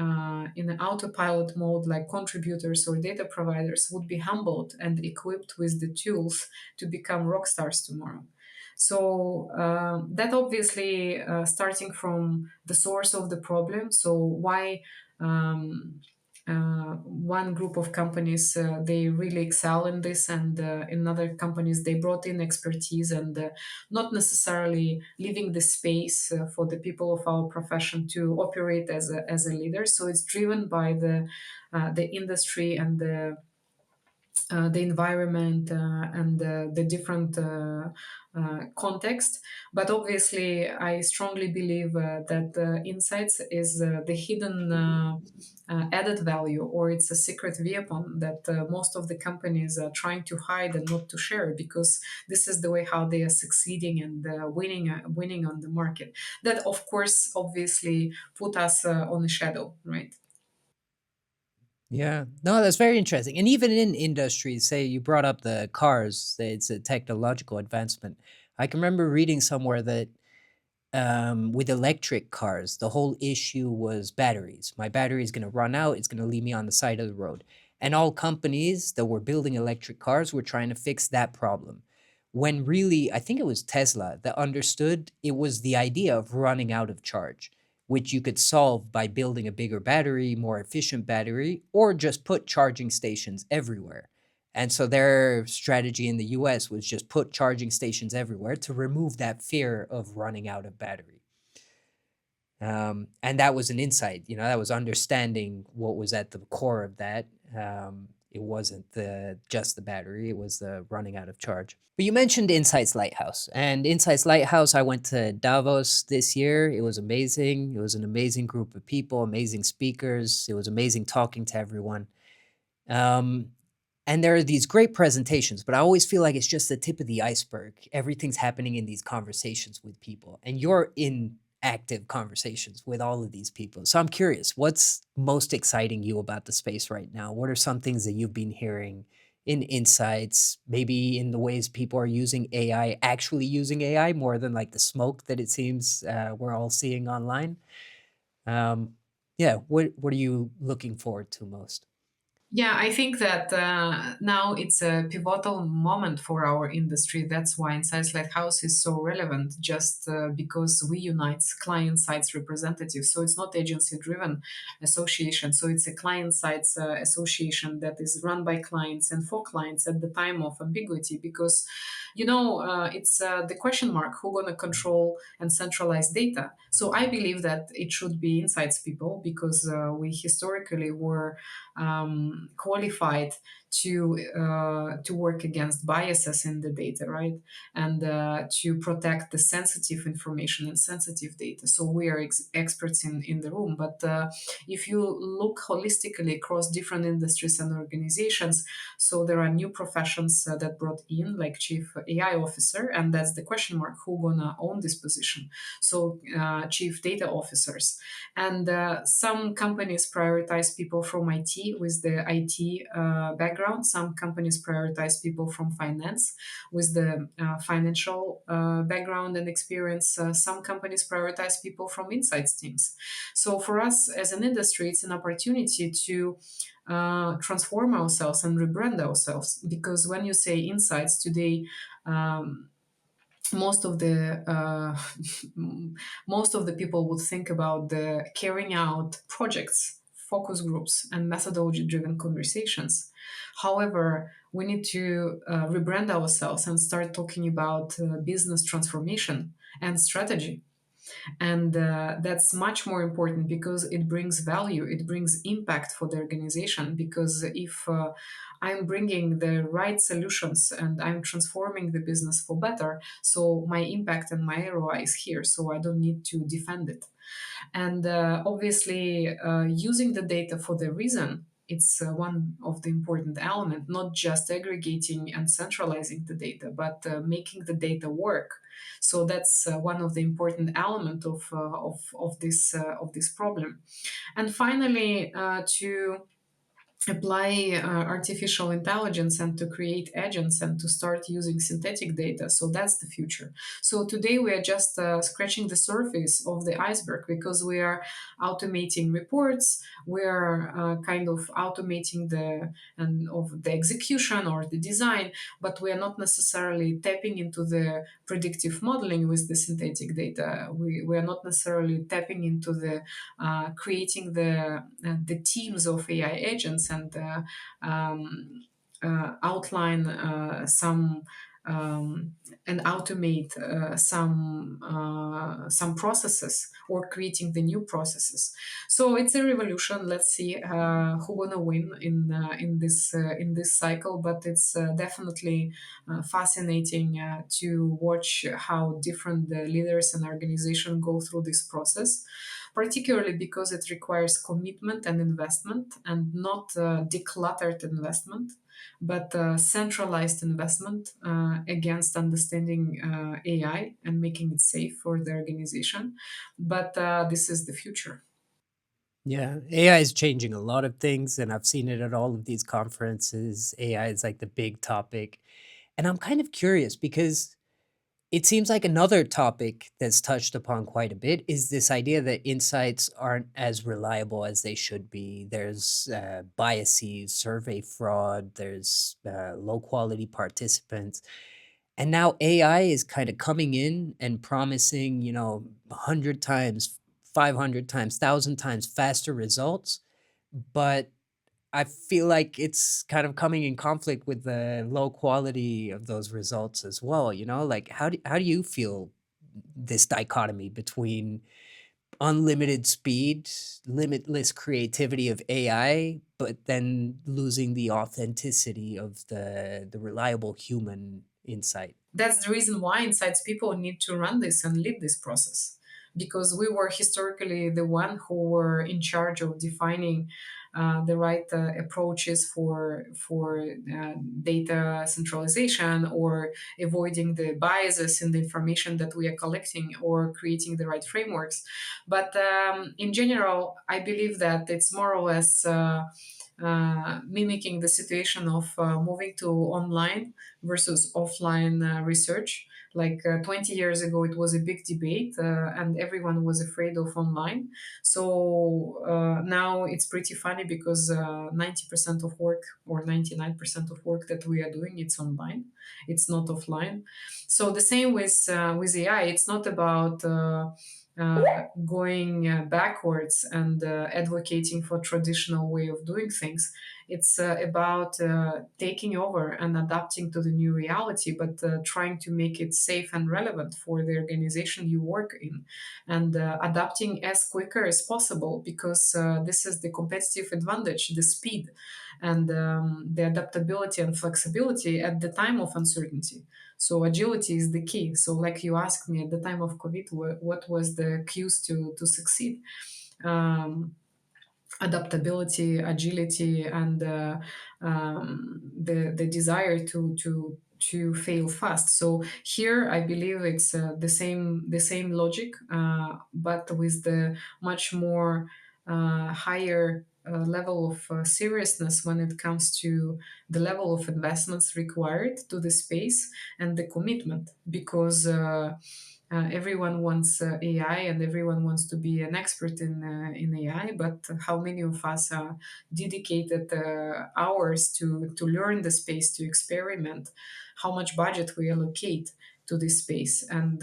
in an autopilot mode, like contributors or data providers, would be humbled and equipped with the tools to become rock stars tomorrow. So that obviously starting from the source of the problem. So why one group of companies they really excel in this, and in other companies they brought in expertise and not necessarily leaving the space for the people of our profession to operate as a leader. So it's driven by the industry and the environment and the different context. But obviously, I strongly believe that insights is the hidden added value, or it's a secret weapon that most of the companies are trying to hide and not to share, because this is the way how they are succeeding and winning on the market. That, of course, obviously put us on a shadow, right? Yeah. No, that's very interesting. And even in industries, say you brought up the cars, that it's a technological advancement. I can remember reading somewhere that with electric cars, the whole issue was batteries. My battery is going to run out. It's going to leave me on the side of the road. And all companies that were building electric cars were trying to fix that problem. When really, I think it was Tesla that understood it was the idea of running out of charge, which you could solve by building a bigger battery, more efficient battery, or just put charging stations everywhere. And so their strategy in the US was just put charging stations everywhere to remove that fear of running out of battery. And that was an insight, that was understanding what was at the core of that. It wasn't just the battery, it was the running out of charge. But you mentioned Insights Lighthouse. And Insights Lighthouse, I went to Davos this year. It was amazing. It was an amazing group of people, amazing speakers. It was amazing talking to everyone. Um, and there are these great presentations, but I always feel like it's just the tip of the iceberg. Everything's happening in these conversations with people, and you're in active conversations with all of these people. So I'm curious, what's most exciting you about the space right now? What are some things that you've been hearing in insights, maybe in the ways people are using AI, actually using AI more than like the smoke that it seems we're all seeing online? Um, yeah, what are you looking forward to most? Yeah, I think that now it's a pivotal moment for our industry. That's why Insights Lighthouse is so relevant, just because we unite client sides representatives. So it's not agency driven association. So it's a client sides association that is run by clients and for clients at the time of ambiguity, because it's the question mark who gonna control and centralize data. So I believe that it should be insights people, because we historically were qualified to work against biases in the data, right? And to protect the sensitive information and sensitive data. So we are experts in the room. But if you look holistically across different industries and organizations, so there are new professions that brought in, like chief AI officer, and that's the question mark: who gonna own this position? So chief data officers, and some companies prioritize people from IT with the IT background. Some companies prioritize people from finance with the financial background and experience. Some companies prioritize people from insights teams. So for us as an industry, it's an opportunity to transform ourselves and rebrand ourselves, because when you say insights today, most of the most of the people would think about the carrying out projects, focus groups, and methodology driven conversations. However, we need to rebrand ourselves and start talking about business transformation and strategy. And that's much more important because it brings value, it brings impact for the organization. Because if I'm bringing the right solutions and I'm transforming the business for better, so my impact and my ROI is here, so I don't need to defend it. And obviously, using the data for the reason, it's one of the important element, not just aggregating and centralizing the data, but making the data work. So that's one of the important element of this problem. And finally, to apply artificial intelligence and to create agents and to start using synthetic data. So that's the future. So today we are just scratching the surface of the iceberg, because we are automating reports, we are kind of automating of the execution or the design, but we are not necessarily tapping into the predictive modeling with the synthetic data. We are not necessarily tapping into the creating the teams of AI agents and outline some and automate some processes, or creating the new processes. So it's a revolution. Let's see who gonna win in this cycle. But it's definitely fascinating to watch how different the leaders and organizations go through this process, particularly because it requires commitment and investment, and not decluttered investment, but centralized investment against understanding AI and making it safe for the organization. But this is the future. Yeah, AI is changing a lot of things, and I've seen it at all of these conferences. AI is like the big topic. And I'm kind of curious because it seems like another topic that's touched upon quite a bit is this idea that insights aren't as reliable as they should be. There's biases, survey fraud, there's low quality participants. And now AI is kind of coming in and promising, 100 times, 500 times, 1,000 times faster results. But I feel like it's kind of coming in conflict with the low quality of those results as well, Like how do you feel this dichotomy between unlimited speed, limitless creativity of AI, but then losing the authenticity of the reliable human insight? That's the reason why Insights people need to run this and lead this process, because we were historically the one who were in charge of defining the right approaches for data centralization, or avoiding the biases in the information that we are collecting, or creating the right frameworks. But in general, I believe that it's more or less mimicking the situation of moving to online versus offline research. Like 20 years ago, it was a big debate, and everyone was afraid of online. So now it's pretty funny, because 90% of work, or 99% of work that we are doing, it's online. It's not offline. So the same with AI. It's not about going backwards and advocating for traditional way of doing things. It's about taking over and adapting to the new reality, but trying to make it safe and relevant for the organization you work in, and adapting as quicker as possible, because this is the competitive advantage, the speed and the adaptability and flexibility at the time of uncertainty. So agility is the key. So like you asked me at the time of COVID, what was the cues to succeed? Um, Adaptability, agility, and the desire to fail fast. So here, I believe it's the same logic, but with the much more higher level of seriousness when it comes to the level of investments required to the space and the commitment, because everyone wants AI and everyone wants to be an expert in AI, but how many of us are dedicated hours to learn the space, to experiment, how much budget we allocate to this space, and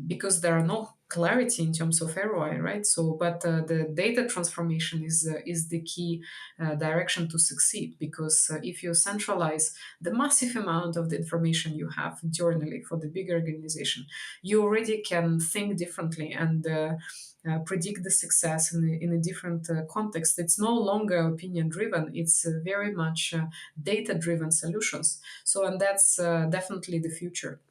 because there are no clarity in terms of ROI, right? So, but the data transformation is the key direction to succeed, because if you centralize the massive amount of the information you have internally for the big organization, you already can think differently and predict the success in a different context. It's no longer opinion driven, it's very much data driven solutions. So, and that's definitely the future.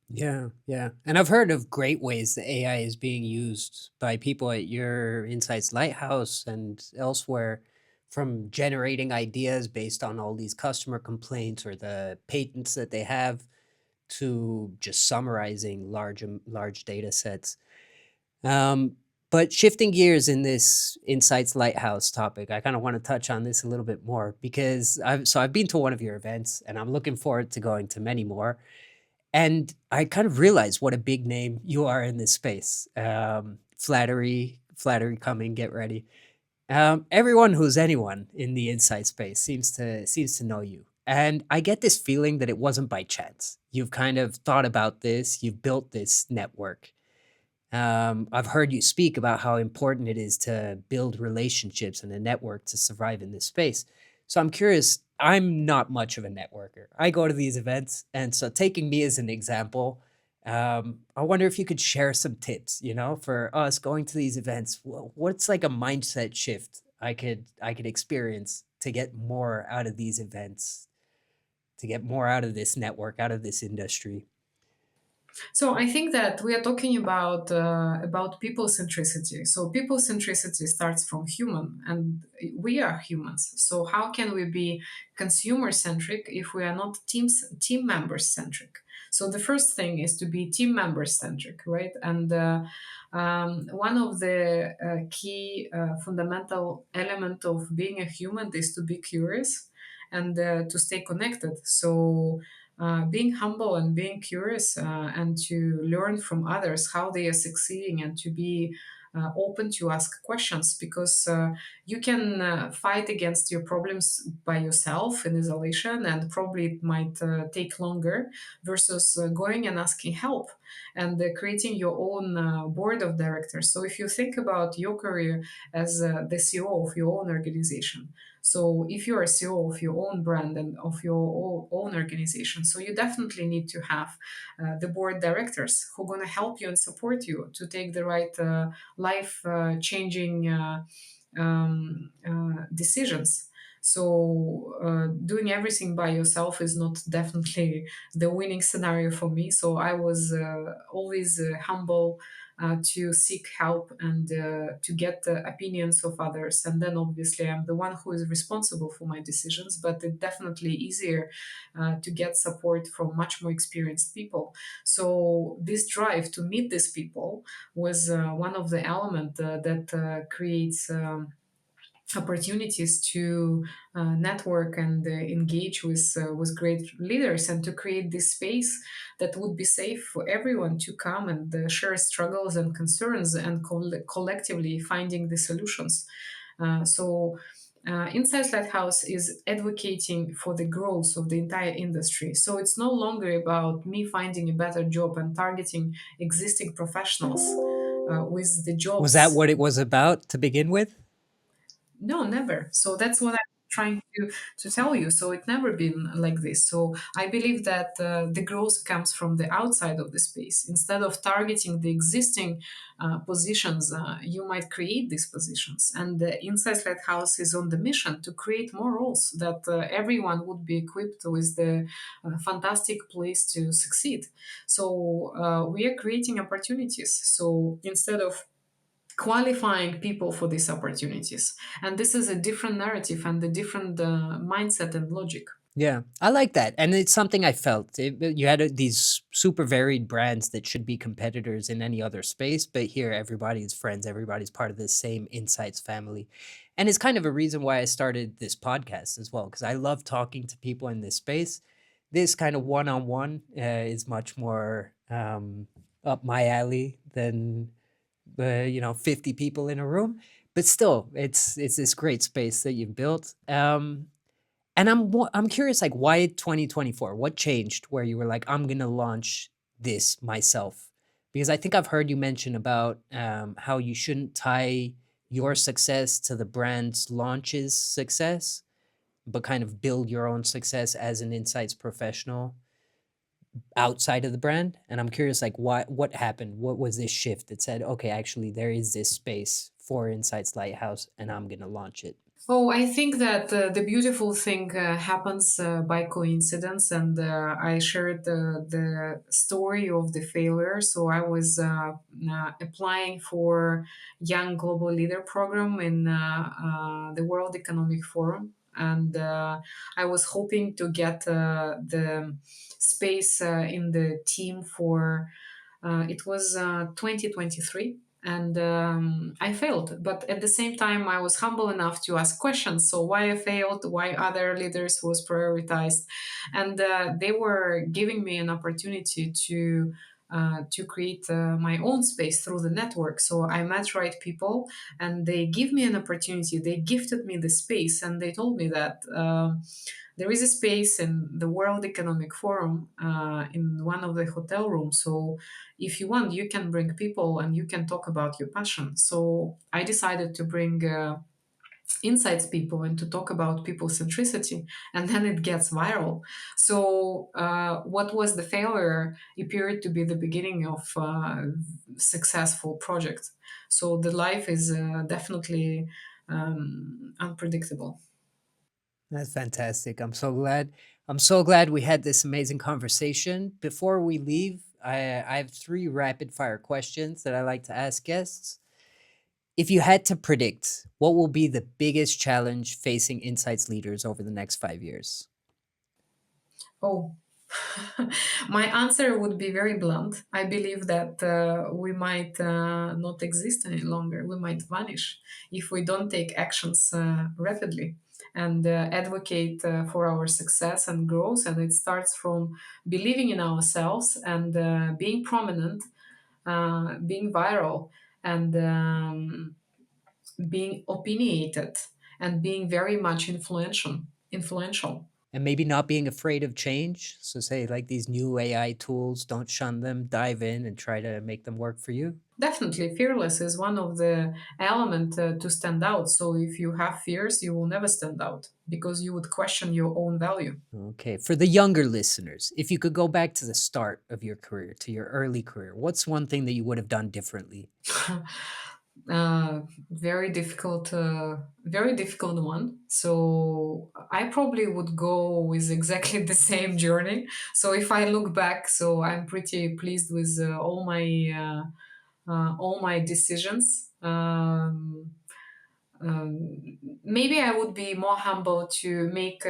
Yeah, yeah. And I've heard of great ways that AI is being used by people at your Insights Lighthouse and elsewhere, from generating ideas based on all these customer complaints or the patents that they have, to just summarizing large data sets. Um, but shifting gears in this Insights Lighthouse topic, I kind of want to touch on this a little bit more, because I've been to one of your events and I'm looking forward to going to many more. And I kind of realized what a big name you are in this space. Flattery coming, get ready. Everyone who's anyone in the insight space seems to know you. And I get this feeling that it wasn't by chance. You've kind of thought about this, you've built this network. I've heard you speak about how important it is to build relationships and a network to survive in this space. So I'm curious, I'm not much of a networker. I go to these events, and so taking me as an example, I wonder if you could share some tips, for us going to these events. What's like a mindset shift I could experience to get more out of these events, to get more out of this network, out of this industry? So I think that we are talking about people centricity. So people centricity starts from human, and we are humans. So how can we be consumer centric if we are not team members centric? So the first thing is to be team member centric, right? And one of the key fundamental element of being a human is to be curious and to stay connected. So being humble and being curious and to learn from others how they are succeeding, and to be open to ask questions, because you can fight against your problems by yourself in isolation, and probably it might take longer versus going and asking help and creating your own board of directors. So if you think about your career as the CEO of your own organization, so if you're a CEO of your own brand and of your own organization, so you definitely need to have the board directors who are going to help you and support you to take the right life changing decisions. So doing everything by yourself is not definitely the winning scenario for me. So I was always humble to seek help and to get the opinions of others. And then obviously I'm the one who is responsible for my decisions, but it's definitely easier to get support from much more experienced people. So this drive to meet these people was one of the elements that creates opportunities to network and engage with great leaders, and to create this space that would be safe for everyone to come and share struggles and concerns, and collectively finding the solutions. So Insights Lighthouse is advocating for the growth of the entire industry. So it's no longer about me finding a better job and targeting existing professionals with the Was that jobs. what it was about to begin with? No, never. So that's what I'm trying to tell you. So it never been like this. So I believe that the growth comes from the outside of the space. Instead of targeting the existing positions, you might create these positions. And the Insights Lighthouse is on the mission to create more roles that everyone would be equipped with the fantastic place to succeed. So we are creating opportunities. So instead of qualifying people for these opportunities. And this is a different narrative and a different mindset and logic. Yeah, I like that, and it's something I felt. You had these super varied brands that should be competitors in any other space, but here everybody's friends, everybody's part of the same Insights family, and it's kind of a reason why I started this podcast as well, because I love talking to people in this space. This kind of one-on-one is much more up my alley than 50 people in a room, but still, it's this great space that you've built. And I'm curious, like, why 2024? What changed where you were like, I'm gonna launch this myself? Because I think I've heard you mention about how you shouldn't tie your success to the brand's launch's success, but kind of build your own success as an insights professional outside of the brand. And I'm curious, like, what happened? What was this shift that said, okay, actually, there is this space for Insights Lighthouse, and I'm gonna launch it? Oh, I think that the beautiful thing happens by coincidence, and I shared the story of the failure. So I was applying for Young Global Leader program in the World Economic Forum, and I was hoping to get the space in the team for. It was 2023, and I failed. But at the same time, I was humble enough to ask questions. So why I failed, why other leaders was prioritized, and they were giving me an opportunity to create my own space through the network. So I met right people, and they give me an opportunity. They gifted me the space, and they told me that. There is a space in the World Economic Forum in one of the hotel rooms. So if you want, you can bring people and you can talk about your passion. So I decided to bring insights people and to talk about people centricity, and then it gets viral. So what was the failure appeared to be the beginning of successful project. So the life is definitely unpredictable. That's fantastic. I'm so glad we had this amazing conversation. Before we leave, I have three rapid fire questions that I like to ask guests. If you had to predict, what will be the biggest challenge facing insights leaders over the next 5 years? Oh, my answer would be very blunt. I believe that we might not exist any longer. We might vanish if we don't take actions rapidly and advocate for our success and growth. And it starts from believing in ourselves and being prominent, being viral, and being opinionated, and being very much influential. Influential. And maybe not being afraid of change. So, say, like these new AI tools, don't shun them, dive in and try to make them work for you. Definitely, fearless is one of the element to stand out. So if you have fears, you will never stand out because you would question your own value. Okay. For the younger listeners, if you could go back to the start of your career, to your early career, what's one thing that you would have done differently? Very difficult one. So I probably would go with exactly the same journey. So if I look back, so I'm pretty pleased with all my decisions. Maybe I would be more humble to make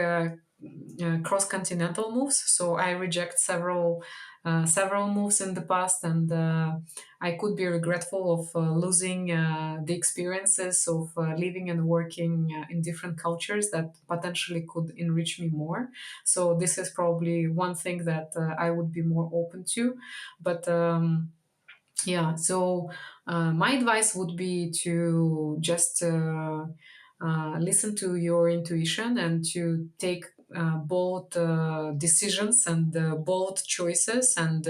cross-continental moves. So I reject several moves in the past, and I could be regretful of losing the experiences of living and working in different cultures that potentially could enrich me more. So this is probably one thing that I would be more open to, but. Yeah, so my advice would be to just listen to your intuition and to take bold decisions and bold choices, and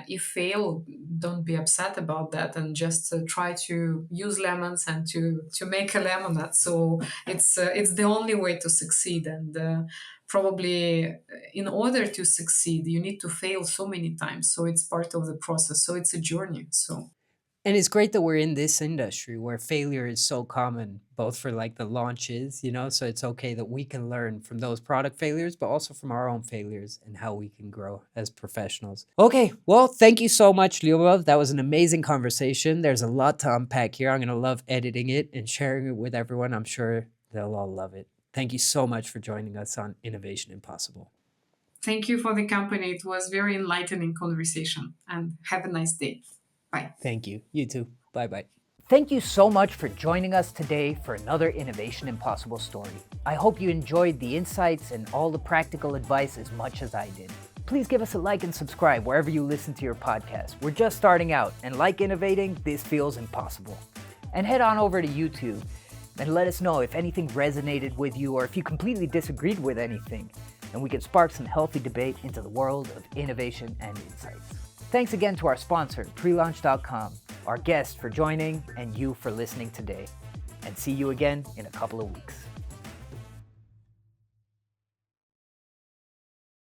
If fail, don't be upset about that, and just try to use lemons and to make a lemonade. So it's the only way to succeed. And probably in order to succeed, you need to fail so many times. So it's part of the process. So it's a journey. So And it's great that we're in this industry where failure is so common, both for like the launches, so it's okay that we can learn from those product failures, but also from our own failures and how we can grow as professionals. Okay, well, thank you so much, Lyubov. That was an amazing conversation. There's a lot to unpack here. I'm going to love editing it and sharing it with everyone. I'm sure they'll all love it. Thank you so much for joining us on Innovation Impossible. thank you for the company. It was very enlightening conversation, and have a nice day. Bye. Thank you. You too. Bye-bye. Thank you so much for joining us today for another Innovation Impossible story. I hope you enjoyed the insights and all the practical advice as much as I did. Please give us a like and subscribe wherever you listen to your podcast. We're just starting out, and like innovating, this feels impossible. And head on over to YouTube and let us know if anything resonated with you or if you completely disagreed with anything, and we can spark some healthy debate into the world of innovation and insights. Thanks again to our sponsor, prelaunch.com, our guests for joining, and you for listening today. And see you again in a couple of weeks.